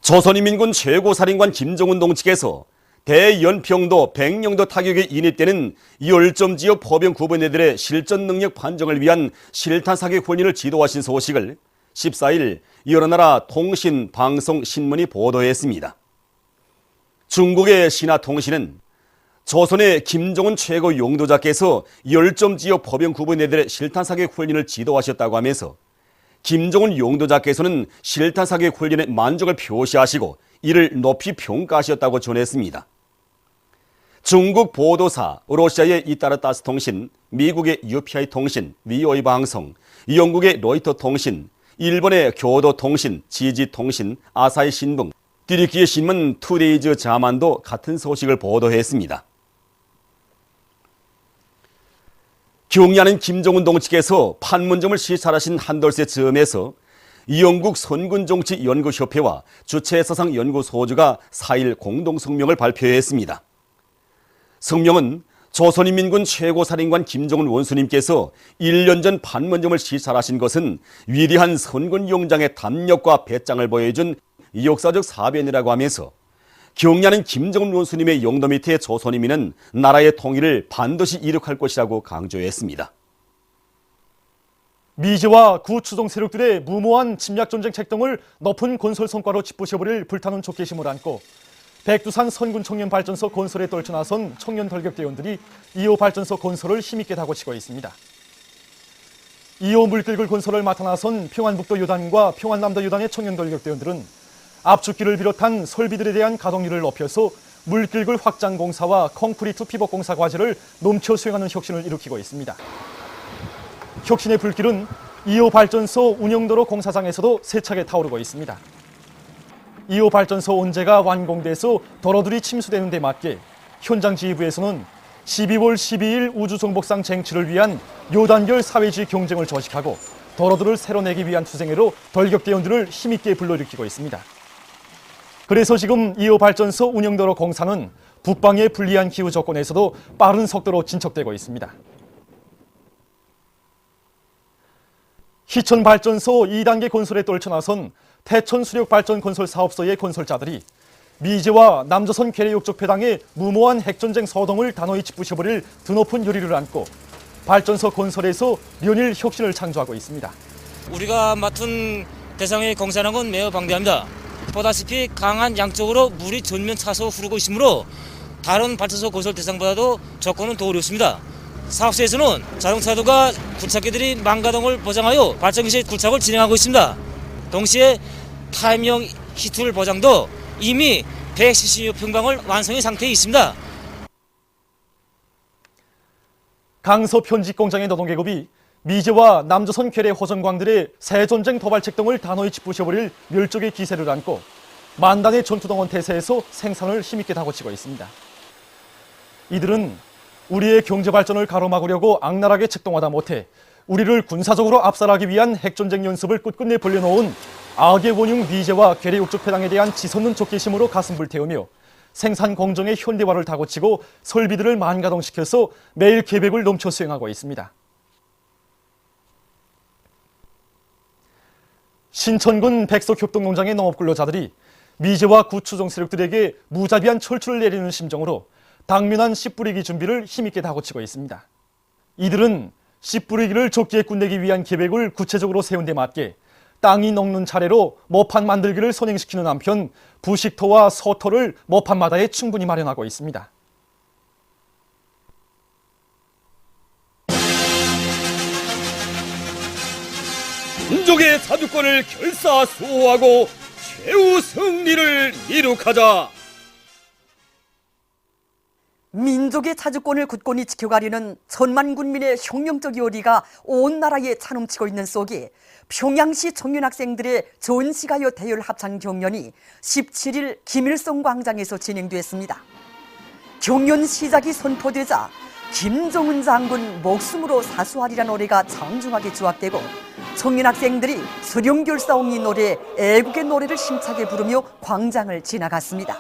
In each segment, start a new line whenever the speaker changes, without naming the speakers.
조선인민군 최고사령관 김정은 동측에서 대연평도 백령도 타격에 인입되는 열점지역 포병 구분대들의 실전 능력 판정을 위한 실탄 사격 훈련을 지도하신 소식을 14일 여러 나라 통신, 방송, 신문이 보도했습니다. 중국의 신화통신은 조선의 김정은 최고 용도자께서 열점지역 포병 구분대들의 실탄 사격 훈련을 지도하셨다고 하면서 김정은 용도자께서는 실탄 사격 훈련에 만족을 표시하시고 이를 높이 평가하셨다고 전했습니다. 중국 보도사, 러시아의 이따르타스 통신, 미국의 UPI 통신, VOA 방송, 영국의 로이터 통신, 일본의 교도 통신, 지지 통신, 아사히 신문, 튀르키예 신문 투데이즈 자만도 같은 소식을 보도했습니다. 경야는 김정은 동측에서 판문점을 시찰하신 한돌세 즈음에서 영국 선군정치연구협회와 주체사상연구소주가 4일 공동성명을 발표했습니다. 성명은 조선인민군 최고사령관 김정은 원수님께서 1년 전 판문점을 시찰하신 것은 위대한 선군용장의 담력과 배짱을 보여준 역사적 사변이라고 하면서 경야는 김정은 원수님의 영도 밑에 조선인민은 나라의 통일을 반드시 이룩할 것이라고 강조했습니다.
미제와 구추종 세력들의 무모한 침략전쟁 책동을 높은 건설 성과로 짚부셔버릴 불타는 조끼심을 안고 백두산 선군 청년발전소 건설에 떨쳐나선 청년 돌격대원들이 2호 발전소 건설을 힘있게 다고치고 있습니다. 2호 물길굴 건설을 맡아 나선 평안북도 요단과 평안남도 요단의 청년 돌격대원들은 압축기를 비롯한 설비들에 대한 가동률을 높여서 물길굴 확장 공사와 콘크리트 피복 공사 과제를 넘쳐 수행하는 혁신을 일으키고 있습니다. 혁신의 불길은 2호 발전소 운영도로 공사장에서도 세차게 타오르고 있습니다. 2호 발전소 원재가 완공돼서 도로들이 침수되는 데 맞게 현장 지휘부에서는 12월 12일 우주정복상 쟁취를 위한 요단결 사회주의 경쟁을 조직하고 도로들을 새로 내기 위한 투쟁으로 돌격대원들을 힘있게 불러일으키고 있습니다. 그래서 지금 2호 발전소 운영도로 공사는 북방의 불리한 기후 조건에서도 빠른 속도로 진척되고 있습니다. 희천 발전소 2단계 건설에 떨쳐나선 태천 수력 발전 건설 사업소의 건설자들이 미제와 남조선 괴뢰 욕적 패당의 무모한 핵전쟁 소동을 단호히 짚부셔버릴 드높은 요리를 안고 발전소 건설에서 연일 혁신을 창조하고 있습니다.
우리가 맡은 대상의 공사량은 매우 방대합니다. 보다시피 강한 양쪽으로 물이 전면 차서 흐르고 있으므로 다른 발전소 건설 대상보다도 조건은 더 어렵습니다. 사업소에서는 자동차도가 굴착기들이 망가동을 보장하여 발전기 시 굴착을 진행하고 있습니다. 동시에 타임형 히트 보장도 이미 100cc 평방을 완성한 상태에 있습니다.
강서 편집 공장의 노동계급이 미제와 남조선 괴뢰 호전광들의 새전쟁 도발책 등을 단호히 짚부셔버릴 멸족의 기세를 안고 만단의 전투동원 태세에서 생산을 힘있게 다고치고 있습니다. 이들은 우리의 경제 발전을 가로막으려고 악랄하게 책동하다 못해 우리를 군사적으로 압살하기 위한 핵전쟁 연습을 끝끝내 벌려놓은 악의 원흉 미제와 괴뢰 욕적 패당에 대한 지솟는 족개심으로 가슴 불태우며 생산 공정의 현대화를 다고치고 설비들을 만가동시켜서 매일 계획을 넘쳐 수행하고 있습니다. 신천군 백석협동농장의 농업근로자들이 미제와 구추종 세력들에게 무자비한 철출을 내리는 심정으로 당면한 씨 뿌리기 준비를 힘있게 다고치고 있습니다. 이들은 씨 뿌리기를 적기에 끝내기 위한 계획을 구체적으로 세운 데 맞게 땅이 녹는 차례로 모판 만들기를 선행시키는 한편 부식토와 소토를 모판마다에 충분히 마련하고 있습니다.
민족의 사주권을 결사수호하고 최후 승리를 이룩하자.
민족의 자주권을 굳건히 지켜가려는 천만 군민의 혁명적 요리가 온 나라에 차넘치고 있는 속에 평양시 청년학생들의 전시가요 대열 합창 경연이 17일 김일성 광장에서 진행됐습니다. 경연 시작이 선포되자 김정은 장군 목숨으로 사수하리란 노래가 장중하게 주악되고 청년학생들이 수령결사옹이 노래 애국의 노래를 힘차게 부르며 광장을 지나갔습니다.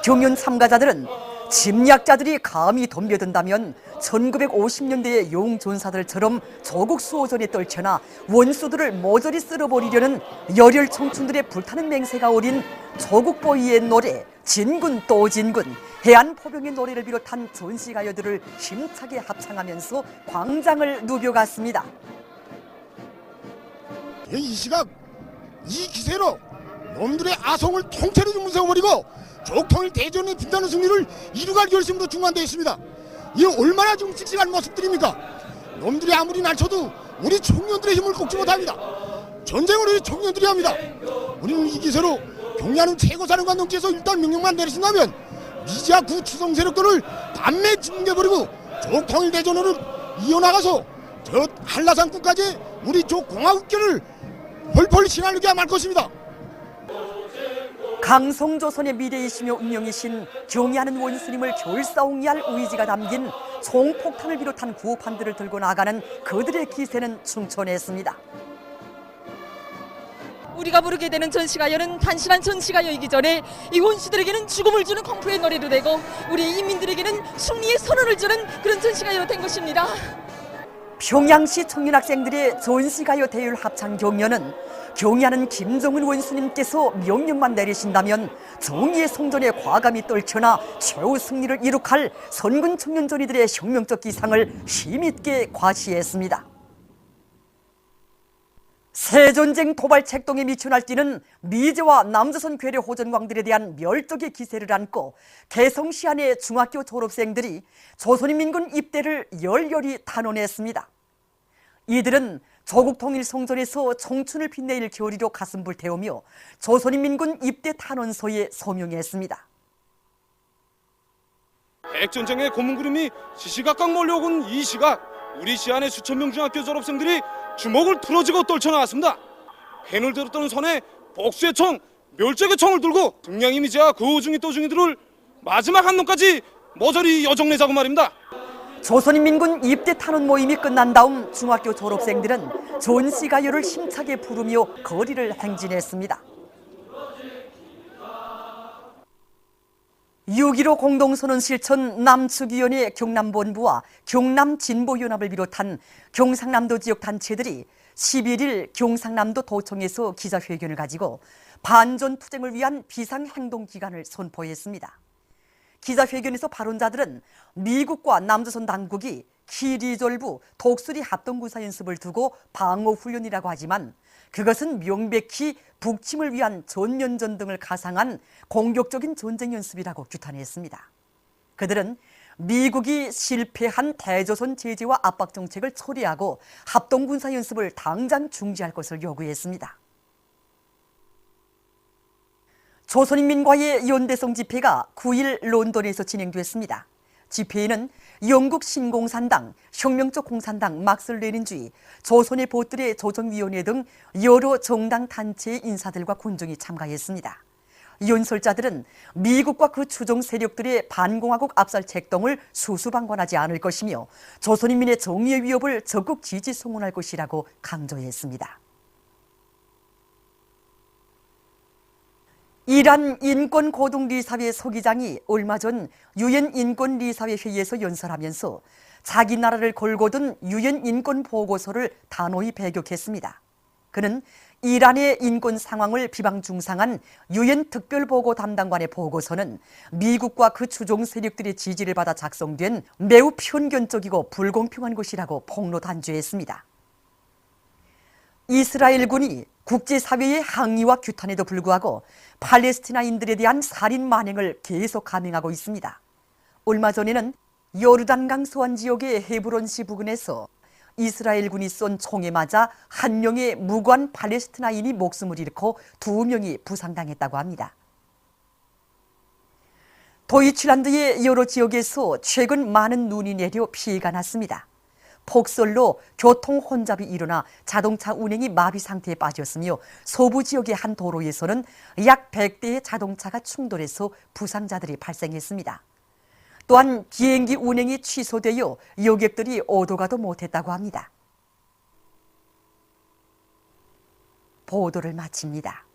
경연 참가자들은 침략자들이 감히 덤벼든다면 1950년대의 용존사들처럼 조국 수호전에 떨쳐나 원수들을 모조리 쓸어버리려는 열혈 청춘들의 불타는 맹세가 어린 조국보위의 노래 진군 또 진군, 해안포병의 노래를 비롯한 전시가요들을 힘차게 합창하면서 광장을 누벼갔습니다.
이 시각 이 기세로 놈들의 아성을 통째로 좀 무서워버리고 조통일 대전의 빛나는 승리를 이루갈 결심으로 중간되어 있습니다. 이 얼마나 좀 씩씩한 모습들입니까? 놈들이 아무리 날쳐도 우리 청년들의 힘을 꺾지 못합니다. 전쟁을 우리 청년들이 합니다. 우리는 이 기세로 경야는 최고사령관 동지에서 일단 명령만 내리신다면 미지아 구 추성 세력들을 단매 징계버리고 조통일 대전으로 이어나가서 저 한라산 끝까지 우리 조 공화국계를 펄펄 신하르게 말 것입니다.
강성조선의 미래이시며 운명이신 경의하는 원수님을 결사옹이할 의지가 담긴 총폭탄을 비롯한 구호판들을 들고 나가는 그들의 기세는 충천했습니다.
우리가 부르게 되는 전시가요는 단순한 전시가요이기 전에 이 원수들에게는 죽음을 주는 공포의 노래로 되고 우리 인민들에게는 승리의 선언을 주는 그런 전시가요로 된 것입니다.
평양시 청년학생들의 전시가요 대율 합창 경연은 경의하는 김정은 원수님께서 명령만 내리신다면 정의의 성전에 과감히 떨쳐나 최후 승리를 이룩할 선군 청년전이들의 혁명적 기상을 힘있게 과시했습니다. 새전쟁 도발 책동에 미쳐 날뛰는 미제와 남조선 괴뢰 호전광들에 대한 멸족의 기세를 안고 개성시 안의 중학교 졸업생들이 조선인민군 입대를 열렬히 탄원했습니다. 이들은 조국 통일 성전에서 청춘을 빛내일 결의로 가슴 불태우며 조선인민군 입대 탄원서에 서명했습니다.
핵전쟁의 고문구름이 시시각각 몰려오는 이 시각, 우리 시안의 수천 명 중학교 졸업생들이 주먹을 틀어쥐고 떨쳐나왔습니다. 해를 들었던 손에 복수의 총, 멸종의 총을 들고 등량이 미지아 그 우중이 또중이들을 마지막 한 놈까지 모조리 여정내자고 말입니다.
조선인민군 입대 탄원 모임이 끝난 다음 중학교 졸업생들은 전시가요를 힘차게 부르며 거리를 행진했습니다. 6.15 공동선언 실천 남측위원회 경남본부와 경남진보연합을 비롯한 경상남도 지역 단체들이 11일 경상남도 도청에서 기자회견을 가지고 반전투쟁을 위한 비상행동기간을 선포했습니다. 기자회견에서 발언자들은 미국과 남조선 당국이 키리졸브 독수리 합동군사 연습을 두고 방어훈련이라고 하지만 그것은 명백히 북침을 위한 전면전 등을 가상한 공격적인 전쟁 연습이라고 규탄했습니다. 그들은 미국이 실패한 대조선 제재와 압박 정책을 처리하고 합동군사 연습을 당장 중지할 것을 요구했습니다. 조선인민과의 연대성 집회가 9일 런던에서 진행됐습니다. 집회에는 영국 신공산당, 혁명적 공산당, 막스 레닌주의, 조선의 보뜰의 조정위원회 등 여러 정당 단체의 인사들과 군중이 참가했습니다. 연설자들은 미국과 그 추종 세력들의 반공화국 압살 책동을 수수방관하지 않을 것이며 조선인민의 정의의 위협을 적극 지지 송원할 것이라고 강조했습니다. 이란 인권고등리사회 서기장이 얼마 전 유엔 인권리사회 회의에서 연설하면서 자기 나라를 걸고 든 유엔 인권보고서를 단호히 배격했습니다. 그는 이란의 인권 상황을 비방 중상한 유엔 특별보고 담당관의 보고서는 미국과 그 추종 세력들의 지지를 받아 작성된 매우 편견적이고 불공평한 것이라고 폭로 단죄했습니다. 이스라엘군이 국제사회의 항의와 규탄에도 불구하고 팔레스티나인들에 대한 살인 만행을 계속 감행하고 있습니다. 얼마 전에는 요르단강 서안 지역의 헤브론시 부근에서 이스라엘군이 쏜 총에 맞아 한 명의 무관 팔레스티나인이 목숨을 잃고 2명이 부상당했다고 합니다. 도이칠란드의 여러 지역에서 최근 많은 눈이 내려 피해가 났습니다. 폭설로 교통 혼잡이 일어나 자동차 운행이 마비 상태에 빠졌으며 서부 지역의 한 도로에서는 약 100대의 자동차가 충돌해서 부상자들이 발생했습니다. 또한 비행기 운행이 취소되어 여객들이 오도 가도 못했다고 합니다. 보도를 마칩니다.